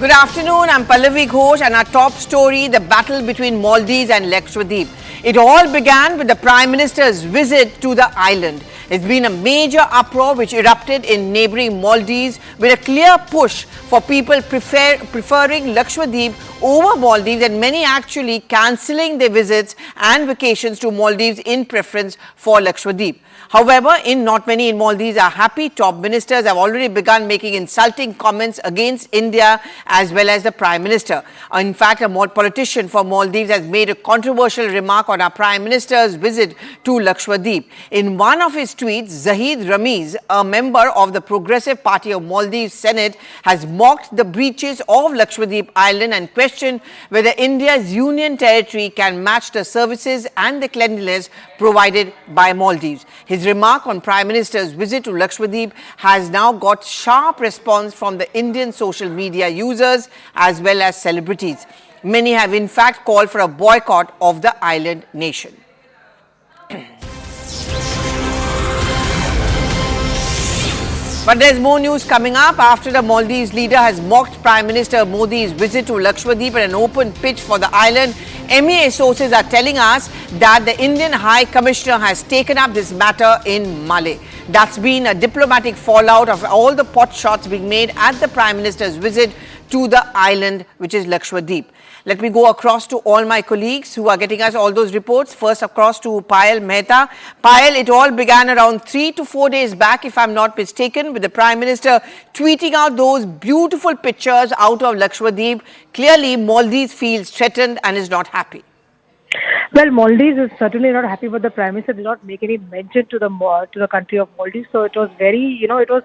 Good afternoon, I'm Pallavi Ghosh and our top story, the battle between Maldives and Lakshadweep. It all began with the Prime Minister's visit to the island. It's been a major uproar which erupted in neighbouring Maldives with a clear push for people preferring Lakshadweep over Maldives and many actually cancelling their visits and vacations to Maldives in preference for Lakshadweep. However, not many in Maldives are happy. Top ministers have already begun making insulting comments against India as well as the Prime Minister. In fact, a politician from Maldives has made a controversial remark on our Prime Minister's visit to Lakshadweep. In one of his tweets, Zahid Ramiz, a member of the Progressive Party of Maldives Senate, has mocked the breaches of Lakshadweep Island and questioned whether India's union territory can match the services and the cleanliness provided by Maldives. His remark on Prime Minister's visit to Lakshadweep has now got sharp response from the Indian social media users as well as celebrities. Many have in fact called for a boycott of the island nation. But there's more news coming up after the Maldives leader has mocked Prime Minister Modi's visit to Lakshadweep at an open pitch for the island. MEA sources are telling us that the Indian High Commissioner has taken up this matter in Malé. That's been a diplomatic fallout of all the pot shots being made at the Prime Minister's visit to the island, which is Lakshadweep. Let me go across to all my colleagues who are getting us all those reports. First across to Payal Mehta. Payal, it all began around 3 to 4 days back, if I'm not mistaken, with the Prime Minister tweeting out those beautiful pictures out of Lakshadweep. Clearly, Maldives feels threatened and is not happy. Well, Maldives is certainly not happy, but the Prime Minister did not make any mention to the country of Maldives. So it was very, it was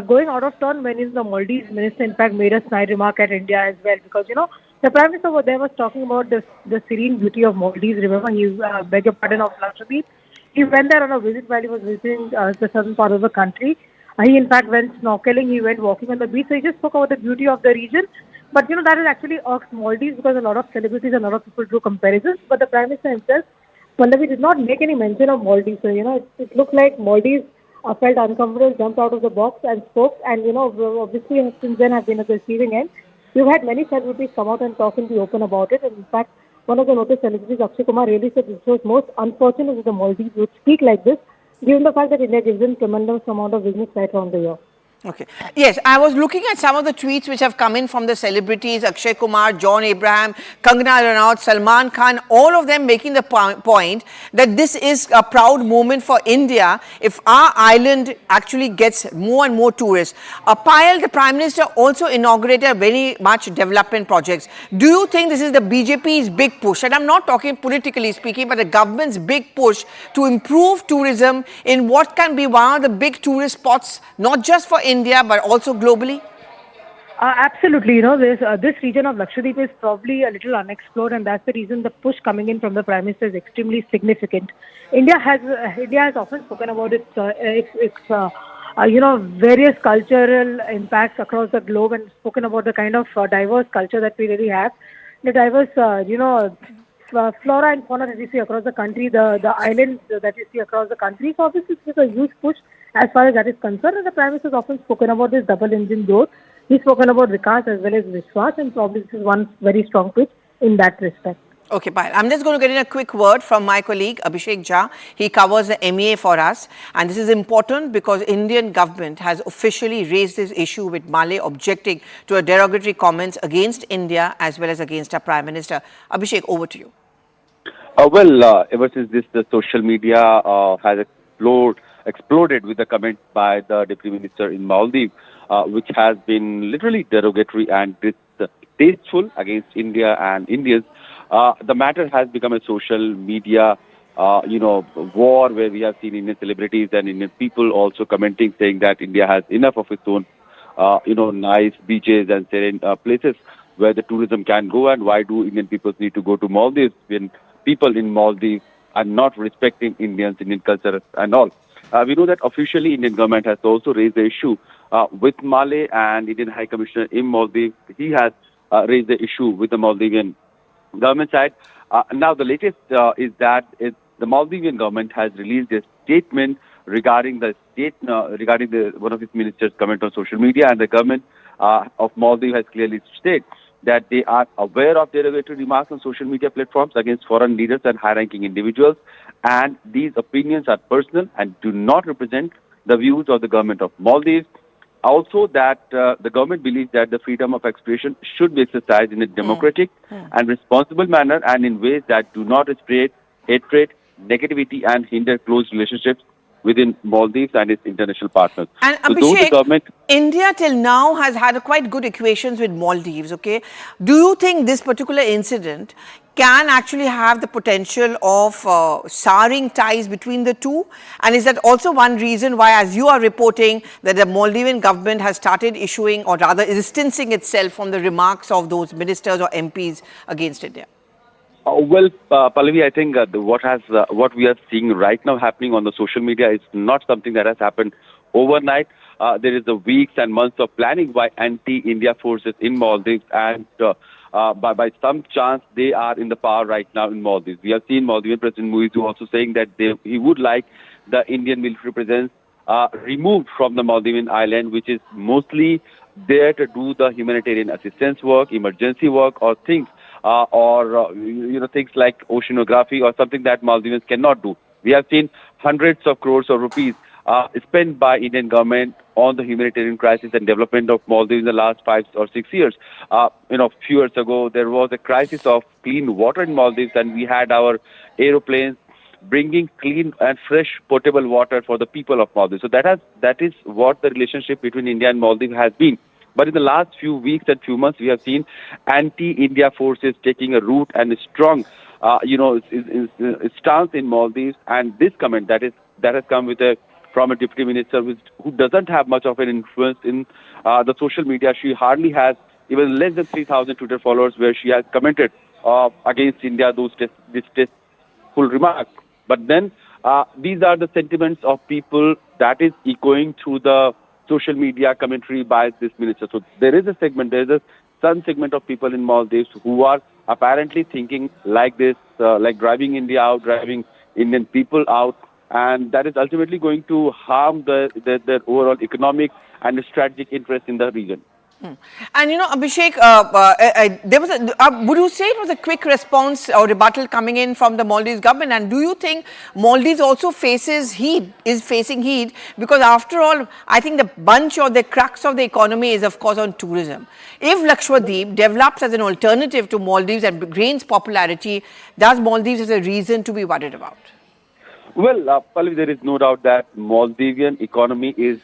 going out of turn when the Maldives minister, in fact, made a snide remark at India as well. Because, the Prime Minister over there was talking about the serene beauty of Maldives. Remember, he begged your pardon of Lakshadweep. He went there on a visit while he was visiting the southern part of the country. He, in fact, went snorkeling. He went walking on the beach. So he just spoke about the beauty of the region. But, that has actually irked Maldives because a lot of celebrities and a lot of people drew comparisons. But the Prime Minister himself, Pallavi, did not make any mention of Maldives. So, it looked like Maldives felt uncomfortable, jumped out of the box and spoke. And, obviously, since then have been at the receiving end. We've had many celebrities come out and talk in the open about it. And in fact, one of the noticed celebrities, Akshay Kumar, really said this was most unfortunate that the Maldives would speak like this, given the fact that India gives them tremendous amount of business right around the year. Okay. Yes, I was looking at some of the tweets which have come in from the celebrities, Akshay Kumar, John Abraham, Kangana Ranaut, Salman Khan, all of them making the point that this is a proud moment for India if our island actually gets more and more tourists. Payal, the Prime Minister also inaugurated very much development projects. Do you think this is the BJP's big push? And I'm not talking politically speaking, but the government's big push to improve tourism in what can be one of the big tourist spots, not just for India, but also globally? Absolutely. This region of Lakshadweep is probably a little unexplored, and that's the reason the push coming in from the Prime Minister is extremely significant. India has often spoken about its various cultural impacts across the globe and spoken about the kind of diverse culture that we really have. The diverse, flora and fauna that we see across the country, the islands that we see across the country. So obviously, this is a huge push as far as that is concerned, and the Prime Minister has often spoken about this double engine growth. He's spoken about Vikas as well as Vishwas, and probably this is one very strong pitch in that respect. Okay, Payal. I'm just going to get in a quick word from my colleague Abhishek Jha. He covers the MEA for us, and this is important because Indian government has officially raised this issue with Malé objecting to a derogatory comments against India as well as against our Prime Minister. Abhishek, over to you. Ever since the social media has exploded with the comment by the Deputy Minister in Maldives, which has been literally derogatory and distasteful against India and Indians. The matter has become a social media, war where we have seen Indian celebrities and Indian people also commenting, saying that India has enough of its own, nice beaches and serene places where the tourism can go, and why do Indian people need to go to Maldives when people in Maldives are not respecting Indians, Indian culture and all. We know that officially Indian government has also raised the issue with Malé and Indian High Commissioner in Maldives. He has raised the issue with the Maldivian government side. Now the latest is that the Maldivian government has released a statement regarding one of its ministers' comment on social media, and the government of Maldives has clearly stated that they are aware of derogatory remarks on social media platforms against foreign leaders and high-ranking individuals, and these opinions are personal and do not represent the views of the government of Maldives. Also, that the government believes that the freedom of expression should be exercised in a democratic and responsible manner and in ways that do not spread hatred, negativity, and hinder close relationships within Maldives and its international partners. And So, though the Abhishek, government India till now has had a quite good equations with Maldives, okay? Do you think this particular incident can actually have the potential of souring ties between the two? And is that also one reason why, as you are reporting, that the Maldivian government has started issuing or rather distancing itself from the remarks of those ministers or MPs against India? Pallavi, I think what we are seeing right now happening on the social media is not something that has happened overnight. There is a weeks and months of planning by anti-India forces in Maldives, and by some chance they are in the power right now in Maldives. We have seen Maldivian President Muizu also saying that he would like the Indian military presence removed from the Maldivian island, which is mostly there to do the humanitarian assistance work, emergency work, or things things like oceanography or something that Maldivians cannot do. We have seen hundreds of crores of rupees spent by Indian government on the humanitarian crisis and development of Maldives in the last 5 or 6 years. Few years ago there was a crisis of clean water in Maldives, and we had our aeroplanes bringing clean and fresh potable water for the people of Maldives. So that is what the relationship between India and Maldives has been. But in the last few weeks and few months, we have seen anti-India forces taking a root and a strong, stance in Maldives. And this comment that has come from a deputy minister who doesn't have much of an influence in the social media. She hardly has even less than 3,000 Twitter followers, where she has commented against India those distasteful remarks. But then these are the sentiments of people that is echoing through the social media commentary by this minister. So there is some segment of people in Maldives who are apparently thinking like this, like driving India out, driving Indian people out, and that is ultimately going to harm their overall economic and strategic interest in the region. And Abhishek, there was would you say it was a quick response or rebuttal coming in from the Maldives government? And do you think Maldives also is facing heat? Because after all, I think the bunch or the crux of the economy is, of course, on tourism. If Lakshadweep develops as an alternative to Maldives and gains popularity, does Maldives have a reason to be worried about? Well, Pallavi, there is no doubt that Maldivian economy is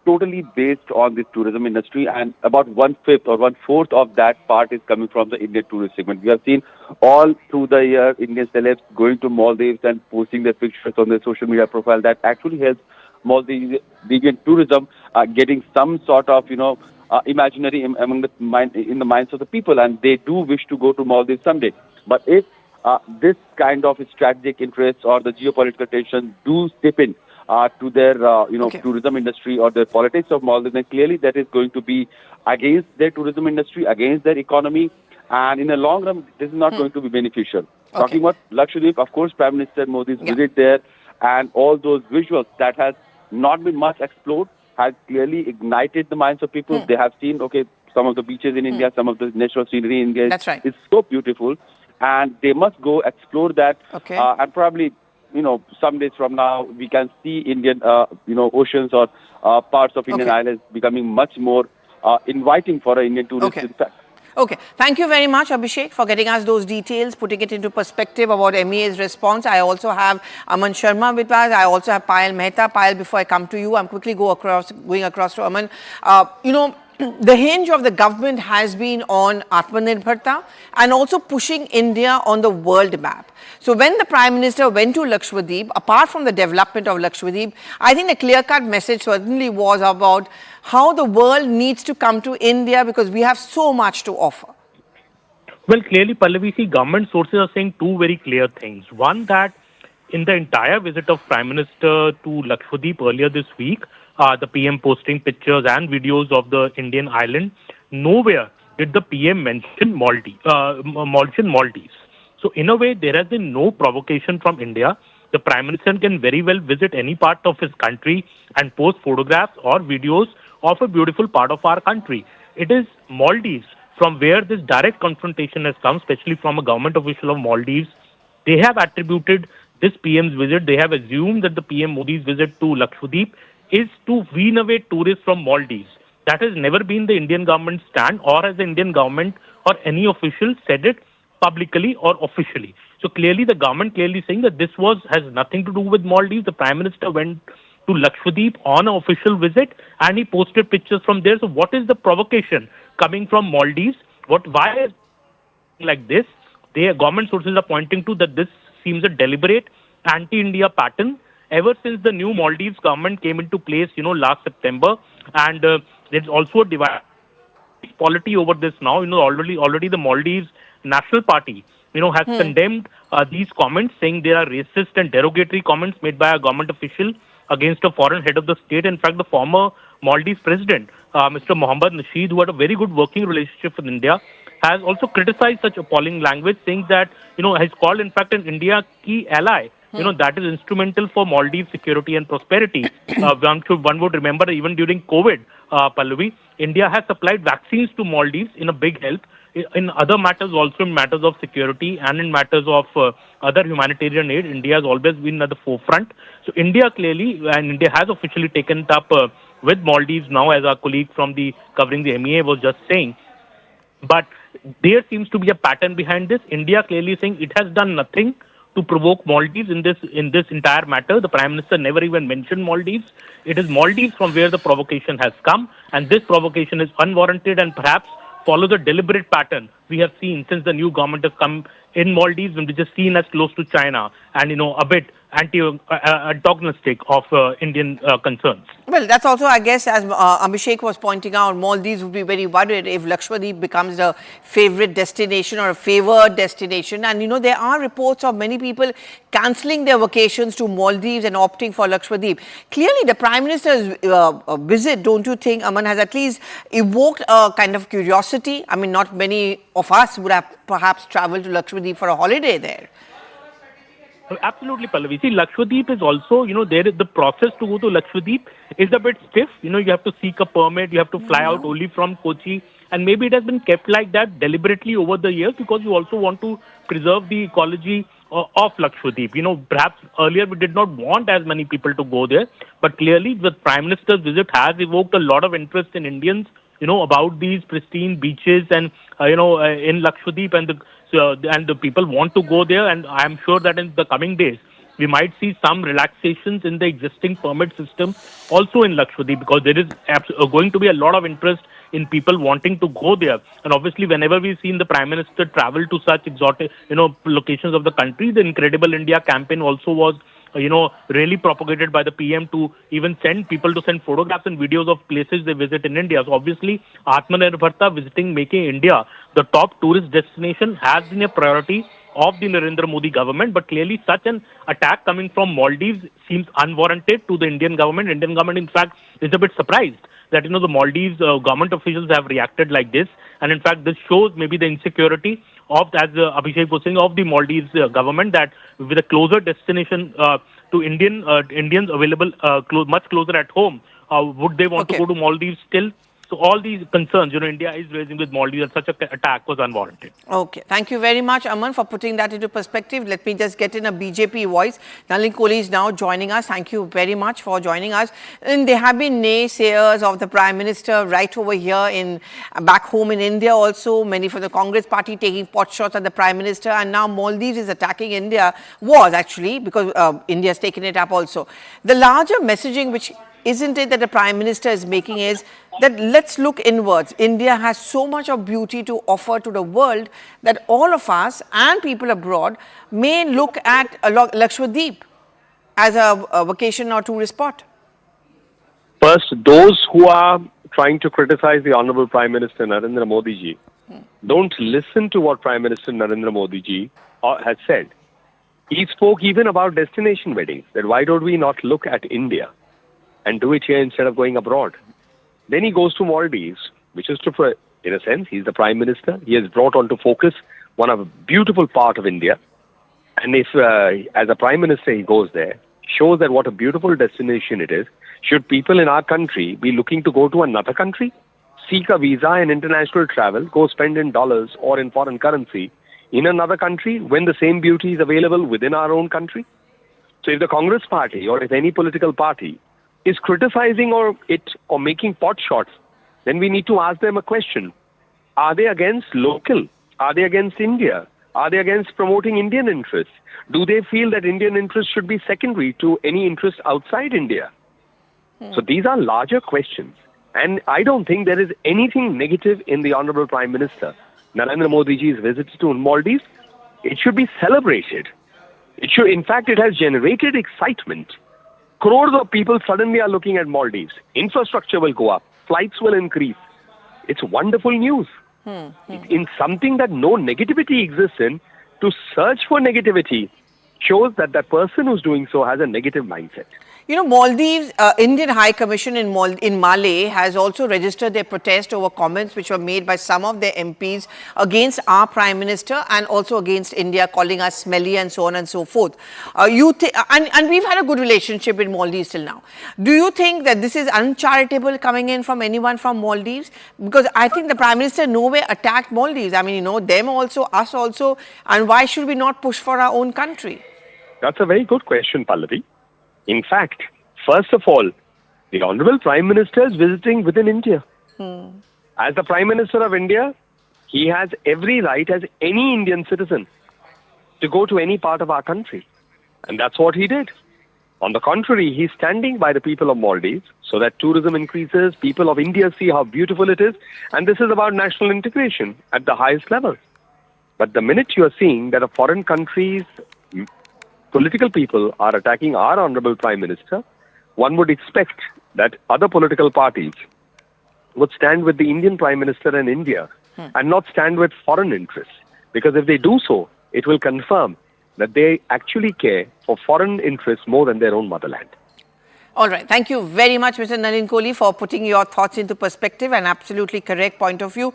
totally based on this tourism industry, and about 1/5 or 1/4 of that part is coming from the Indian tourist segment. We have seen all through the year Indian celebs going to Maldives and posting their pictures on their social media profile. That actually helps Maldivian tourism getting some sort of imaginary in the minds of the people, and they do wish to go to Maldives someday. But if this kind of strategic interests or the geopolitical tension do step in to their tourism industry or the politics of Maldives, then clearly that is going to be against their tourism industry, against their economy, and in the long run this is not going to be beneficial. Talking about Lakshadweep, of course, Prime Minister Modi's visit there and all those visuals that has not been much explored has clearly ignited the minds of people. They have seen some of the beaches in India, some of the natural scenery in India. That's right. It's so beautiful, and they must go explore that. And probably some days from now we can see Indian oceans or parts of Indian islands becoming much more inviting for an Indian tourist. Okay. Thank you very much, Abhishek, for getting us those details, putting it into perspective about MEA's response. I also have Aman Sharma with us. I also have Payal Mehta. Payal, before I come to you, I'm quickly going across to Aman. The hinge of the government has been on Atmanirbharta and also pushing India on the world map. So when the Prime Minister went to Lakshadweep, apart from the development of Lakshadweep, I think the clear-cut message certainly was about how the world needs to come to India because we have so much to offer. Well, clearly, Pallavi, see, government sources are saying two very clear things. One, that in the entire visit of Prime Minister to Lakshadweep earlier this week, the PM posting pictures and videos of the Indian island, nowhere did the PM mention Maldives. So, in a way, there has been no provocation from India. The Prime Minister can very well visit any part of his country and post photographs or videos of a beautiful part of our country. It is Maldives from where this direct confrontation has come, especially from a government official of Maldives. They have attributed this PM's visit, they have assumed that the PM Modi's visit to Lakshadweep is to wean away tourists from Maldives. That has never been the Indian government's stand, or has the Indian government or any official said it publicly or officially. So clearly the government clearly saying that this has nothing to do with Maldives. The Prime Minister went to Lakshadweep on an official visit and he posted pictures from there. So what is the provocation coming from Maldives? Why is like this? The government sources are pointing to that this seems a deliberate anti-India pattern ever since the new Maldives government came into place, last September, and there's also a divide polity over this now. Already the Maldives National Party, has condemned these comments, saying they are racist and derogatory comments made by a government official against a foreign head of the state. In fact, the former Maldives president, Mr. Mohammad Nasheed, who had a very good working relationship with India, has also criticized such appalling language, saying that, has called, in fact, an India key ally, that is instrumental for Maldives security and prosperity. One would remember even during COVID, Pallavi, India has supplied vaccines to Maldives in a big help. In other matters, also in matters of security and in matters of other humanitarian aid, India has always been at the forefront. So India has officially taken it up with Maldives now, as our colleague from covering the MEA was just saying. But there seems to be a pattern behind this. India clearly saying it has done nothing to provoke Maldives in this entire matter. The Prime Minister never even mentioned Maldives. It is Maldives from where the provocation has come, and this provocation is unwarranted and perhaps follows a deliberate pattern we have seen since the new government has come in Maldives, which is seen as close to China and a bit antagonistic of Indian concerns. Well, that's also, I guess, as Abhishek was pointing out, Maldives would be very worried if Lakshadweep becomes a favorite destination or a favored destination. And, there are reports of many people cancelling their vacations to Maldives and opting for Lakshadweep. Clearly, the Prime Minister's visit, don't you think, Aman, has at least evoked a kind of curiosity? I mean, not many of us would have perhaps travelled to Lakshadweep for a holiday there. Absolutely, Pallavi. See, Lakshadweep is also, the process to go to Lakshadweep is a bit stiff. You have to seek a permit, you have to fly out only from Kochi, and maybe it has been kept like that deliberately over the years because you also want to preserve the ecology of Lakshadweep. Perhaps earlier we did not want as many people to go there, but clearly the Prime Minister's visit has evoked a lot of interest in Indians, about these pristine beaches and, in Lakshadweep, and the people want to go there, and I am sure that in the coming days we might see some relaxations in the existing permit system also in Lakshadweep, because there is going to be a lot of interest in people wanting to go there. And obviously, whenever we've seen the Prime Minister travel to such exotic, locations of the country, the Incredible India campaign also was really propagated by the PM to even send people to send photographs and videos of places they visit in India. So obviously, Atmanirbharta, making India the top tourist destination has been a priority of the Narendra Modi government. But clearly, such an attack coming from Maldives seems unwarranted to the Indian government. Indian government, in fact, is a bit surprised that, the Maldives government officials have reacted like this. And in fact, this shows maybe the insecurity of, as Abhishek was saying, of the Maldives government, that with a closer destination to Indians available much closer at home, would they want to go to Maldives still? So all these concerns, India is raising with Maldives, that such an attack was unwarranted. Okay. Thank you very much, Aman, for putting that into perspective. Let me just get in a BJP voice. Nalin Kohli is now joining us. Thank you very much for joining us. And there have been naysayers of the Prime Minister right over here back home in India also. Many from the Congress party taking pot shots at the Prime Minister. And now Maldives is attacking India, because India has taken it up also. The larger messaging, which isn't it that the Prime Minister is making, is that let's look inwards. India has so much of beauty to offer to the world that all of us and people abroad may look at Lakshadweep as a vacation or tourist spot. First, those who are trying to criticize the Honorable Prime Minister Narendra Modi ji, don't listen to what Prime Minister Narendra Modi ji has said. He spoke even about destination weddings, that why don't we not look at India and do it here instead of going abroad. Then he goes to Maldives, which is in a sense, he's the Prime Minister. He has brought onto focus one of a beautiful part of India. And if, as a Prime Minister, he goes there, shows that what a beautiful destination it is, Should people in our country be looking to go to another country, seek a visa and international travel, go spend in dollars or in foreign currency in another country when the same beauty is available within our own country? So if the Congress party or if any political party is criticizing or making pot shots, then we need to ask them a question. Are they against local? Are they against India? Are they against promoting Indian interests? Do they feel that Indian interests should be secondary to any interest outside India? So these are larger questions. And I don't think there is anything negative in the Honorable Prime Minister Narendra Modi ji's visit to Maldives. It should be celebrated. In fact, it has generated excitement. Crores of people suddenly are looking at Maldives. Infrastructure will go up. Flights will increase. It's wonderful news. In something that no negativity exists in, to search for negativity shows that the person who's doing so has a negative mindset. You know, Maldives, Indian High Commission in Malé has also registered their protest over comments which were made by some of their MPs against our Prime Minister and also against India, calling us smelly and so on and so forth. And we've had a good relationship with Maldives till now. Do you think that this is uncharitable coming in from anyone from Maldives? Because I think the Prime Minister nowhere attacked Maldives. I mean, you know, them also, us also. And why should we not push for our own country? That's a very good question, Pallavi. In fact, first of all, the Honorable Prime Minister is visiting within India. As the Prime Minister of India, he has every right as any Indian citizen to go to any part of our country. And that's what he did. On the contrary, he's standing by the people of Maldives so that tourism increases, people of India see how beautiful it is, and this is about national integration at the highest level. But the minute you are seeing that a foreign country's political people are attacking our Honorable Prime Minister, one would expect that other political parties would stand with the Indian Prime Minister and India and not stand with foreign interests. Because if they do so, it will confirm that they actually care for foreign interests more than their own motherland. All right. Thank you very much, Mr. Nalin Kohli, for putting your thoughts into perspective and absolutely correct point of view.